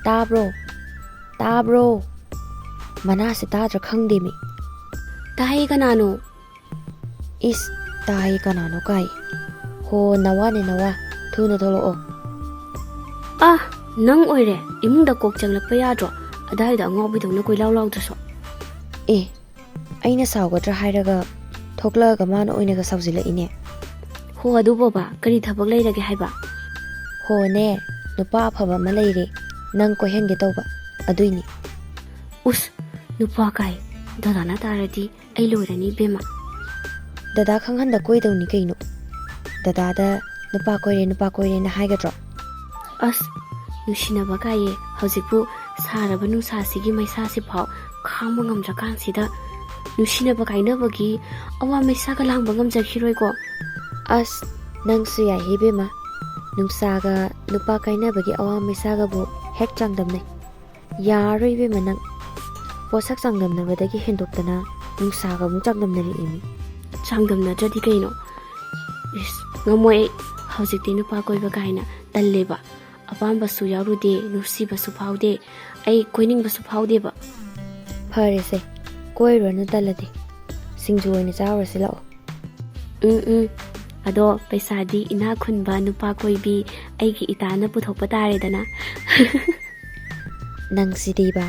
ꯇꯥꯕ꯭ꯔꯣ ꯇꯥꯕ꯭ꯔꯣ ꯃꯅꯥꯁꯦ ꯇꯥꯗ꯭ꯔꯥ ꯈꯪꯗꯦꯃꯤ ꯇꯥꯏꯌꯦ ꯀꯅꯥꯅꯣ ꯏꯁ ꯇꯥꯏꯌꯦ ꯀꯅꯥꯅꯣ ꯀꯥꯏ ꯍꯣ ꯅꯋꯥꯅꯦ ꯅꯋꯥ ꯊꯨꯅ ꯊꯣꯛꯂꯛꯑꯣ ꯅꯪ ꯑꯣꯏꯔꯦ ꯏꯃꯨꯡꯗ ꯀꯣꯛ ꯆꯪꯂꯛꯄ ꯌꯥꯗ꯭ꯔꯣ ꯑꯗꯥꯏꯗ ꯑꯉꯥꯎꯕꯤꯗꯧꯅ ꯀꯣꯏꯂꯥꯎ ꯂꯥꯎꯗ꯭ꯔꯁꯨ ꯑꯦ ꯑꯩꯅ ꯁꯥꯎꯒꯗ꯭ꯔꯥ ꯍꯥꯏꯔꯒ ꯊꯣꯛꯂꯛꯑꯒ ꯃꯥꯅ ꯑꯣꯏꯅꯒ ꯁꯥꯎꯖꯤꯜꯂꯛꯏꯅꯦ ꯍꯣ ꯑꯗꯨꯕꯣꯕꯥ ꯀꯔꯤ ꯊꯕꯛ ꯂꯩꯔꯒꯦ ꯍꯥꯏꯕ ꯍꯣꯅꯦ ꯅꯨꯄꯥ ꯑꯐꯕ ꯑꯃ ꯂꯩꯔꯦ ꯅꯪ ꯀꯣꯏꯍꯟꯒꯦ ꯇꯧꯕ ꯑꯗꯨꯏꯅꯤ ꯎꯁ ꯅꯨꯄꯥ ꯀꯥꯏ ꯗꯗꯥꯅ ꯇꯥꯔꯗꯤ ꯑꯩ ꯂꯣꯏꯔꯅꯤ ꯏꯕꯦꯝꯃ ꯗꯗꯥ ꯈꯪꯍꯟꯗ ꯀꯣꯏꯗꯧꯅꯤ ꯀꯩꯅꯣ ꯗꯗꯥꯗ ꯅꯨꯄꯥ ꯀꯣꯏꯔꯦꯅ ꯍꯥꯏꯒꯗ꯭ꯔꯣ ꯑꯁ ꯅꯨꯡꯁꯤꯅꯕ ꯀꯥꯏꯌꯦ ꯍꯧꯖꯤꯛꯄꯨ ꯁꯥꯔꯕ ꯅꯨꯡꯁꯥꯁꯤꯒꯤ ꯃꯩꯁꯥꯁꯤꯐꯥꯎ ꯈꯥꯡꯕ ꯉꯝꯗ꯭ꯔꯀꯥꯟꯁꯤꯗ ꯅꯨꯡꯁꯤꯅꯕ ꯀꯥꯏꯅꯕꯒꯤ ꯑꯋꯥ ꯃꯩꯁꯥꯒ ꯂꯥꯡꯕ ꯉꯝꯖꯈꯤꯔꯣꯏꯀꯣ ꯑꯁ ꯅꯪꯁꯨ ꯌꯥꯏ ꯏꯕꯦꯝꯃ ꯅꯨꯡꯁꯥꯒ ꯅꯨꯄꯥ ꯀꯥꯏꯅꯕꯒꯤ ꯑꯋꯥ ꯃꯩꯁꯥꯒꯕꯨ ꯍꯦꯛ ꯆꯥꯡꯗꯝꯅꯩ ꯌꯥꯔꯔꯣꯏ ꯏꯕꯦꯝꯃ ꯅꯪ ꯄꯣꯠꯁꯛ ꯆꯥꯡꯗꯝꯅꯕꯗꯒꯤ ꯍꯦꯟꯗꯣꯛꯇꯅ ꯅꯨꯡꯁꯥꯒ ꯑꯃꯨꯛ ꯆꯥꯡꯗꯝꯅꯔꯛꯏꯃꯤ ꯆꯥꯡꯗꯝꯅꯗ꯭ꯔꯗꯤ ꯀꯩꯅꯣ ꯏꯁ ꯉꯝꯃꯣꯏ ꯑꯩ ꯍꯧꯖꯤꯛꯇꯤ ꯅꯨꯄꯥ ꯀꯣꯏꯕ ꯀꯥꯏꯅ ꯇꯜꯂꯦꯕ ꯑꯄꯥꯝꯕꯁꯨ ꯌꯥꯎꯔꯨꯗꯦ ꯅꯨꯡꯁꯤꯕꯁꯨ ꯐꯥꯎꯗꯦ ꯑꯩ ꯀꯣꯏꯅꯤꯡꯕꯁꯨ ꯐꯥꯎꯗꯦꯕ ꯐꯔꯦꯁꯦ ꯀꯣꯏꯔꯨꯔꯅꯨ ꯇꯜꯂꯗꯤ ꯁꯤꯡꯖꯨ ꯑꯣꯏꯅ ꯆꯥꯎꯔꯁꯤ ꯂꯥꯛꯑꯣ ꯑꯗꯣ ꯄꯩꯁꯥꯗꯤ ꯏꯅꯥꯛ ꯈꯨꯟꯕ ꯅꯨꯄꯥ ꯀꯣꯏꯕꯤ ꯑꯩꯒꯤ ꯏꯇꯥꯅ ꯄꯨꯊꯣꯛꯄ ꯇꯥꯔꯦꯗꯅ ꯅꯪꯁꯤꯗꯤꯕ